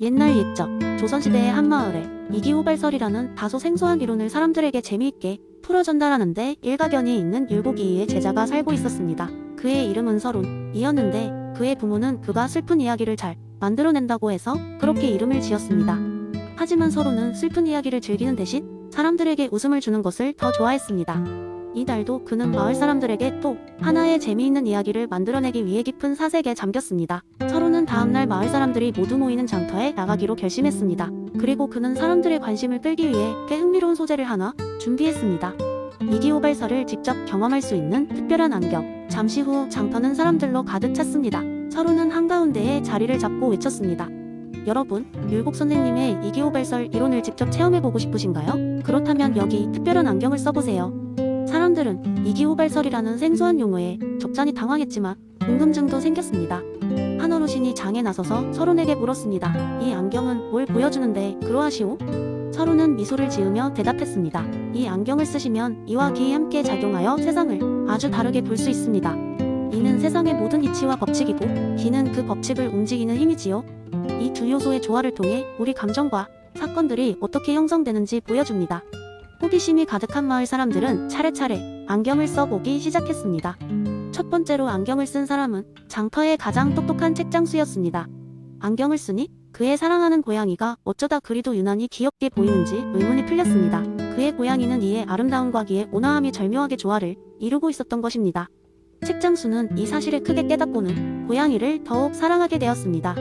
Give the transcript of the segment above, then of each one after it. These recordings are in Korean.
옛날 옛적 조선시대의 한 마을에 이기호발설이라는 다소 생소한 이론을 사람들에게 재미있게 풀어 전달하는데 일가견이 있는 율곡이의 제자가 살고 있었습니다. 그의 이름은 서론이었는데 그의 부모는 그가 슬픈 이야기를 잘 만들어낸다고 해서 그렇게 이름을 지었습니다. 하지만 서론은 슬픈 이야기를 즐기는 대신 사람들에게 웃음을 주는 것을 더 좋아했습니다. 이날도 그는 마을 사람들에게 또 하나의 재미있는 이야기를 만들어내기 위해 깊은 사색에 잠겼습니다. 서로는 다음날 마을 사람들이 모두 모이는 장터에 나가기로 결심했습니다. 그리고 그는 사람들의 관심을 끌기 위해 꽤 흥미로운 소재를 하나 준비했습니다. 이기호발설을 직접 경험할 수 있는 특별한 안경. 잠시 후 장터는 사람들로 가득 찼습니다. 서로는 한가운데에 자리를 잡고 외쳤습니다. 여러분, 율곡 선생님의 이기호발설 이론을 직접 체험해보고 싶으신가요? 그렇다면 여기 특별한 안경을 써보세요. 사람들은 이기호발설이라는 생소한 용어에 적잖이 당황했지만 궁금증도 생겼습니다. 한 어르신이 장에 나서서 서론에게 물었습니다. 이 안경은 뭘 보여주는데 그러하시오? 서론은 미소를 지으며 대답했습니다. 이 안경을 쓰시면 이와 기 함께 작용하여 세상을 아주 다르게 볼 수 있습니다. 이는 세상의 모든 이치와 법칙이고 기는 그 법칙을 움직이는 힘이지요. 이 두 요소의 조화를 통해 우리 감정과 사건들이 어떻게 형성되는지 보여줍니다. 호기심이 가득한 마을 사람들은 차례차례 안경을 써보기 시작했습니다. 첫 번째로 안경을 쓴 사람은 장터의 가장 똑똑한 책장수였습니다. 안경을 쓰니 그의 사랑하는 고양이가 어쩌다 그리도 유난히 귀엽게 보이는지 의문이 풀렸습니다. 그의 고양이는 이의 아름다움과 기의 온화함이 절묘하게 조화를 이루고 있었던 것입니다. 책장수는 이 사실을 크게 깨닫고는 고양이를 더욱 사랑하게 되었습니다.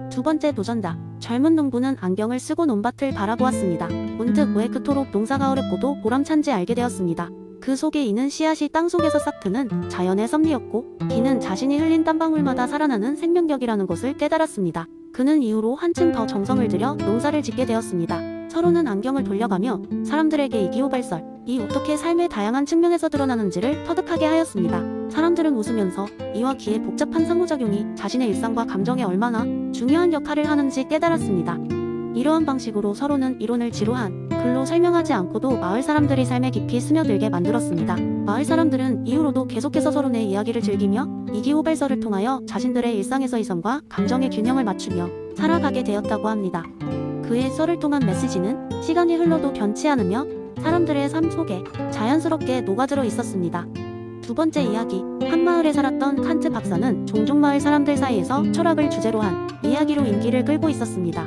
두 번째 도전자, 젊은 농부는 안경을 쓰고 논밭을 바라보았습니다. 문득 왜 그토록 농사가 어렵고도 보람찬지 알게 되었습니다. 그 속에 있는 씨앗이 땅속에서 싹 트는 자연의 섭리였고 기는 자신이 흘린 땀방울마다 살아나는 생명력이라는 것을 깨달았습니다. 그는 이후로 한층 더 정성을 들여 농사를 짓게 되었습니다. 서로는 안경을 돌려가며 사람들에게 이기호발설이 어떻게 삶의 다양한 측면에서 드러나는지를 터득하게 하였습니다. 사람들은 웃으면서 이와 기의 복잡한 상호작용이 자신의 일상과 감정에 얼마나 중요한 역할을 하는지 깨달았습니다. 이러한 방식으로 서로는 이론을 지루한 글로 설명하지 않고도 마을 사람들이 삶에 깊이 스며들게 만들었습니다. 마을 사람들은 이후로도 계속해서 서론의 이야기를 즐기며 이기호발설을 통하여 자신들의 일상에서 이성과 감정의 균형을 맞추며 살아가게 되었다고 합니다. 그의 썰을 통한 메시지는 시간이 흘러도 변치 않으며 사람들의 삶 속에 자연스럽게 녹아들어 있었습니다. 두 번째 이야기, 한 마을에 살았던 칸트 박사는 종종 마을 사람들 사이에서 철학을 주제로 한 이야기로 인기를 끌고 있었습니다.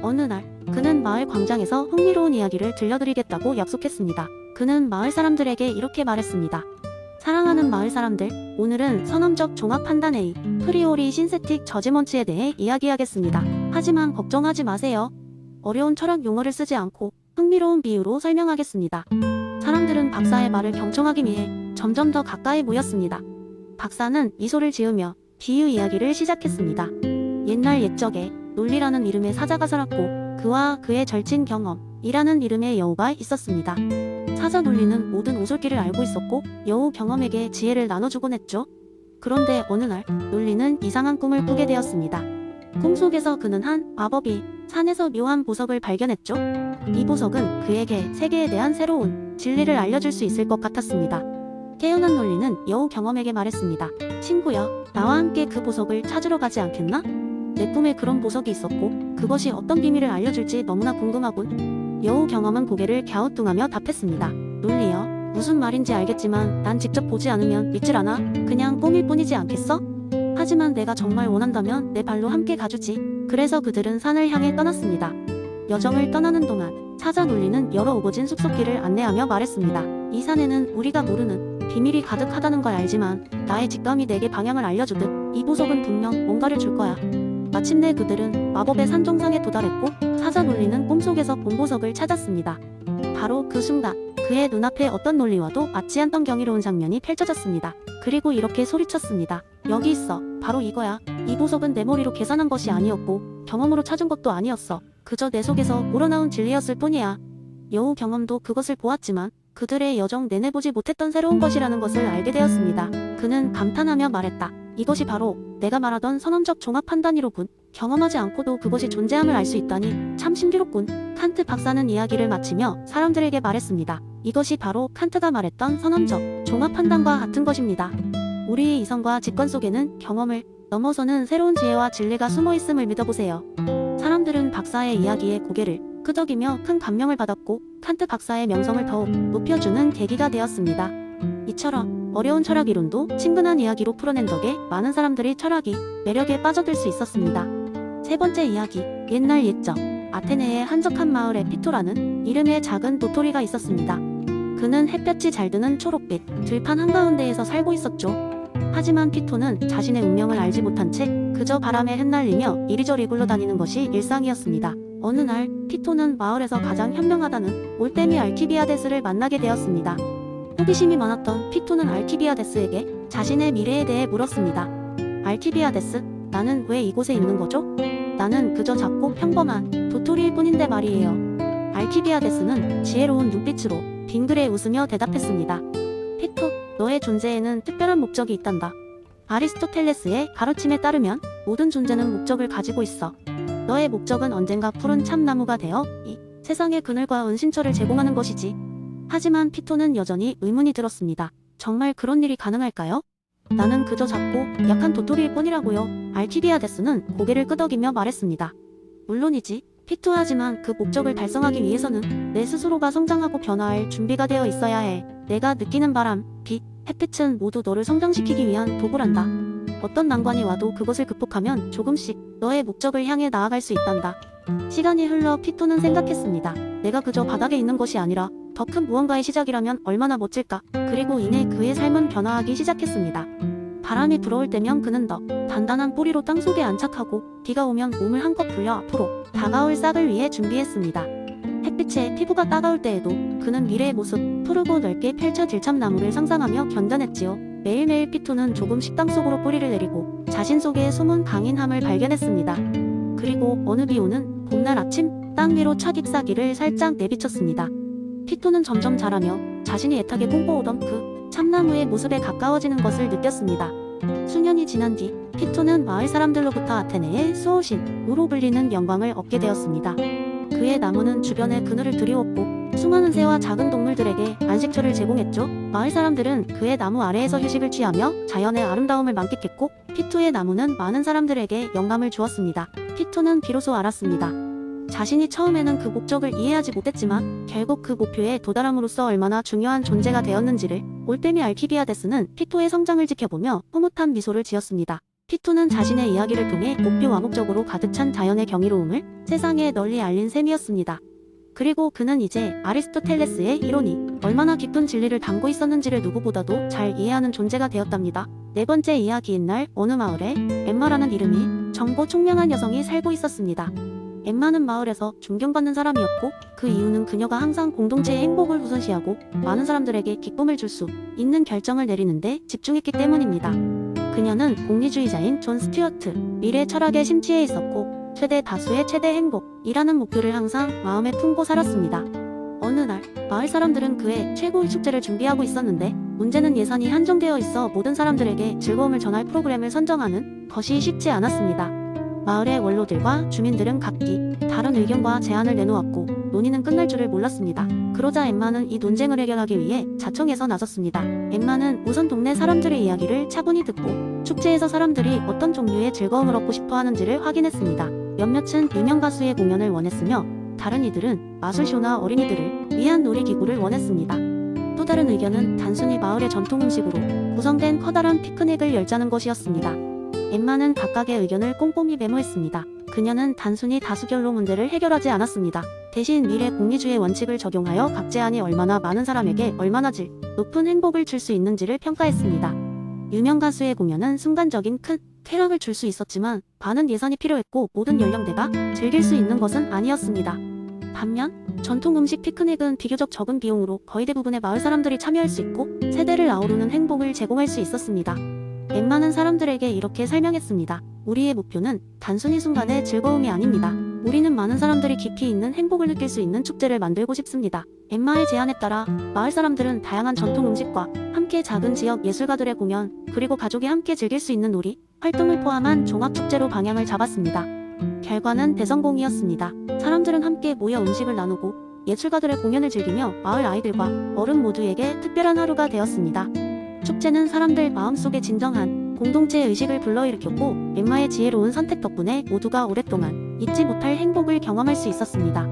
어느 날 그는 마을 광장에서 흥미로운 이야기를 들려드리겠다고 약속했습니다. 그는 마을 사람들에게 이렇게 말했습니다. 사랑하는 마을 사람들, 오늘은 선험적 종합 판단회의, 프리오리 신세틱 저지먼츠에 대해 이야기하겠습니다. 하지만 걱정하지 마세요. 어려운 철학 용어를 쓰지 않고 흥미로운 비유로 설명하겠습니다. 사람들은 박사의 말을 경청하기 위해 점점 더 가까이 모였습니다. 박사는 미소를 지으며 비유 이야기를 시작했습니다. 옛날 옛적에 논리라는 이름의 사자가 살았고 그와 그의 절친 경험이라는 이름의 여우가 있었습니다. 사자 논리는 모든 오솔길을 알고 있었고 여우 경험에게 지혜를 나눠주곤 했죠. 그런데 어느 날 논리는 이상한 꿈을 꾸게 되었습니다. 꿈속에서 그는 한 마법이 산에서 묘한 보석을 발견했죠. 이 보석은 그에게 세계에 대한 새로운 진리를 알려줄 수 있을 것 같았습니다. 깨어난 논리는 여우 경험에게 말했습니다. 친구야, 나와 함께 그 보석을 찾으러 가지 않겠나? 내 꿈에 그런 보석이 있었고 그것이 어떤 비밀을 알려줄지 너무나 궁금하군. 여우 경험은 고개를 갸우뚱하며 답했습니다. 논리여, 무슨 말인지 알겠지만 난 직접 보지 않으면 믿질 않아. 그냥 꿈일 뿐이지 않겠어? 하지만 내가 정말 원한다면 내 발로 함께 가주지. 그래서 그들은 산을 향해 떠났습니다. 여정을 떠나는 동안 사자 논리는 여러 오고진 숲속길을 안내하며 말했습니다. 이 산에는 우리가 모르는 비밀이 가득하다는 걸 알지만 나의 직감이 내게 방향을 알려주듯 이 보석은 분명 뭔가를 줄 거야. 마침내 그들은 마법의 산 정상에 도달했고 사자 논리는 꿈속에서 본 보석을 찾았습니다. 바로 그 순간 그의 눈앞에 어떤 논리와도 맞지 않던 경이로운 장면이 펼쳐졌습니다. 그리고 이렇게 소리쳤습니다. 여기 있어. 바로 이거야. 이 보석은 내 머리로 계산한 것이 아니었고 경험으로 찾은 것도 아니었어. 그저 내 속에서 우러나온 진리였을 뿐이야. 여우 경험도 그것을 보았지만 그들의 여정 내내 보지 못했던 새로운 것이라는 것을 알게 되었습니다. 그는 감탄하며 말했다. 이것이 바로 내가 말하던 선언적 종합 판단이로군. 경험하지 않고도 그것이 존재함을 알 수 있다니 참 신기롭군. 칸트 박사는 이야기를 마치며 사람들에게 말했습니다. 이것이 바로 칸트가 말했던 선언적 종합 판단과 같은 것입니다. 우리의 이성과 직관 속에는 경험을 넘어서는 새로운 지혜와 진리가 숨어 있음을 믿어보세요. 사람들은 박사의 이야기에 고개를 끄덕이며 큰 감명을 받았고 칸트 박사의 명성을 더욱 높여주는 계기가 되었습니다. 이처럼 어려운 철학 이론도 친근한 이야기로 풀어낸 덕에 많은 사람들이 철학이 매력에 빠져들 수 있었습니다. 세 번째 이야기, 옛날 옛적 아테네의 한적한 마을에 피토라는 이름의 작은 도토리가 있었습니다. 그는 햇볕이 잘 드는 초록빛 들판 한가운데에서 살고 있었죠. 하지만 피토는 자신의 운명을 알지 못한 채 그저 바람에 흩날리며 이리저리 굴러다니는 것이 일상이었습니다. 어느 날 피토는 마을에서 가장 현명하다는 올빼미 알키비아데스를 만나게 되었습니다. 호기심이 많았던 피토는 알키비아데스에게 자신의 미래에 대해 물었습니다. 알키비아데스, 나는 왜 이곳에 있는 거죠? 나는 그저 작고 평범한 도토리일 뿐인데 말이에요. 알키비아데스는 지혜로운 눈빛으로 빙그레 웃으며 대답했습니다. 피토, 너의 존재에는 특별한 목적이 있단다. 아리스토텔레스의 가르침에 따르면 모든 존재는 목적을 가지고 있어. 너의 목적은 언젠가 푸른 참나무가 되어 이 세상의 그늘과 은신처를 제공하는 것이지. 하지만 피토는 여전히 의문이 들었습니다. 정말 그런 일이 가능할까요? 나는 그저 작고 약한 도토리일 뿐이라고요. 알키비아데스는 고개를 끄덕이며 말했습니다. 물론이지, 피토. 하지만 그 목적을 달성하기 위해서는 내 스스로가 성장하고 변화할 준비가 되어 있어야 해. 내가 느끼는 바람, 빛, 햇빛은 모두 너를 성장시키기 위한 도구란다. 어떤 난관이 와도 그것을 극복하면 조금씩 너의 목적을 향해 나아갈 수 있단다. 시간이 흘러 피토는 생각했습니다. 내가 그저 바닥에 있는 것이 아니라 더 큰 무언가의 시작이라면 얼마나 멋질까. 그리고 이내 그의 삶은 변화하기 시작했습니다. 바람이 불어올 때면 그는 더 단단한 뿌리로 땅속에 안착하고 비가 오면 몸을 한껏 불려 앞으로 다가올 싹을 위해 준비했습니다. 햇빛에 피부가 따가울 때에도 그는 미래의 모습, 푸르고 넓게 펼쳐질 참나무를 상상하며 견뎌냈지요. 매일매일 피토는 조금씩 땅속으로 뿌리를 내리고 자신 속에 숨은 강인함을 발견했습니다. 그리고 어느 비 오는 봄날 아침, 땅 위로 착 잎사귀를 살짝 내비쳤습니다. 피토는 점점 자라며 자신이 애타게 꿈꿔오던 그 참나무의 모습에 가까워지는 것을 느꼈습니다. 수년이 지난 뒤 피토는 마을 사람들로부터 아테네의 수호신으로 불리는 영광을 얻게 되었습니다. 그의 나무는 주변에 그늘을 드리웠고 수많은 새와 작은 동물들에게 안식처를 제공했죠. 마을 사람들은 그의 나무 아래에서 휴식을 취하며 자연의 아름다움을 만끽했고 피토의 나무는 많은 사람들에게 영감을 주었습니다. 피토는 비로소 알았습니다. 자신이 처음에는 그 목적을 이해하지 못했지만 결국 그 목표에 도달함으로써 얼마나 중요한 존재가 되었는지를. 올빼미 알키비아데스는 피토의 성장을 지켜보며 흐뭇한 미소를 지었습니다. 피토는 자신의 이야기를 통해 목표와 목적으로 가득 찬 자연의 경이로움을 세상에 널리 알린 셈이었습니다. 그리고 그는 이제 아리스토텔레스의 이론이 얼마나 깊은 진리를 담고 있었는지를 누구보다도 잘 이해하는 존재가 되었답니다. 네 번째 이야기, 옛날 어느 마을에 엠마라는 이름이 젊고 총명한 여성이 살고 있었습니다. 엠마는 마을에서 존경받는 사람이었고 그 이유는 그녀가 항상 공동체의 행복을 우선시하고 많은 사람들에게 기쁨을 줄 수 있는 결정을 내리는데 집중했기 때문입니다. 그녀는 공리주의자인 존 스튜어트, 미래 철학에 심취해 있었고 최대 다수의 최대 행복이라는 목표를 항상 마음에 품고 살았습니다. 어느 날 마을 사람들은 그의 최고의 축제를 준비하고 있었는데 문제는 예산이 한정되어 있어 모든 사람들에게 즐거움을 전할 프로그램을 선정하는 것이 쉽지 않았습니다. 마을의 원로들과 주민들은 각기 다른 의견과 제안을 내놓았고 논의는 끝날 줄을 몰랐습니다. 그러자 엠마는 이 논쟁을 해결하기 위해 자청해서 나섰습니다. 엠마는 우선 동네 사람들의 이야기를 차분히 듣고 축제에서 사람들이 어떤 종류의 즐거움을 얻고 싶어 하는지를 확인했습니다. 몇몇은 유명 가수의 공연을 원했으며 다른 이들은 마술쇼나 어린이들을 위한 놀이기구를 원했습니다. 또 다른 의견은 단순히 마을의 전통 음식으로 구성된 커다란 피크닉을 열자는 것이었습니다. 엠마는 각각의 의견을 꼼꼼히 메모했습니다. 그녀는 단순히 다수결로 문제를 해결하지 않았습니다. 대신 미래 공리주의 원칙을 적용하여 각 제안이 얼마나 많은 사람에게 얼마나 질 높은 행복을 줄 수 있는지를 평가했습니다. 유명 가수의 공연은 순간적인 큰 쾌락을 줄 수 있었지만 많은 예산이 필요했고 모든 연령대가 즐길 수 있는 것은 아니었습니다. 반면 전통 음식 피크닉은 비교적 적은 비용으로 거의 대부분의 마을 사람들이 참여할 수 있고 세대를 아우르는 행복을 제공할 수 있었습니다. 엠마는 사람들에게 이렇게 설명했습니다. 우리의 목표는 단순히 순간의 즐거움이 아닙니다. 우리는 많은 사람들이 깊이 있는 행복을 느낄 수 있는 축제를 만들고 싶습니다. 엠마의 제안에 따라 마을 사람들은 다양한 전통 음식과 함께 작은 지역 예술가들의 공연, 그리고 가족이 함께 즐길 수 있는 놀이, 활동을 포함한 종합축제로 방향을 잡았습니다. 결과는 대성공이었습니다. 사람들은 함께 모여 음식을 나누고 예술가들의 공연을 즐기며 마을 아이들과 어른 모두에게 특별한 하루가 되었습니다. 축제는 사람들 마음속에 진정한 공동체 의식을 불러일으켰고 엠마의 지혜로운 선택 덕분에 모두가 오랫동안 잊지 못할 행복을 경험할 수 있었습니다.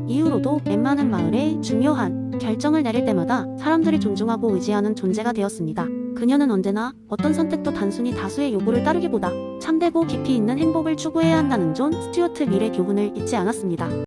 이후로도 엠마는 마을에 중요한 결정을 내릴 때마다 사람들이 존중하고 의지하는 존재가 되었습니다. 그녀는 언제나 어떤 선택도 단순히 다수의 요구를 따르기보다 참되고 깊이 있는 행복을 추구해야 한다는 존 스튜어트 밀의 교훈을 잊지 않았습니다.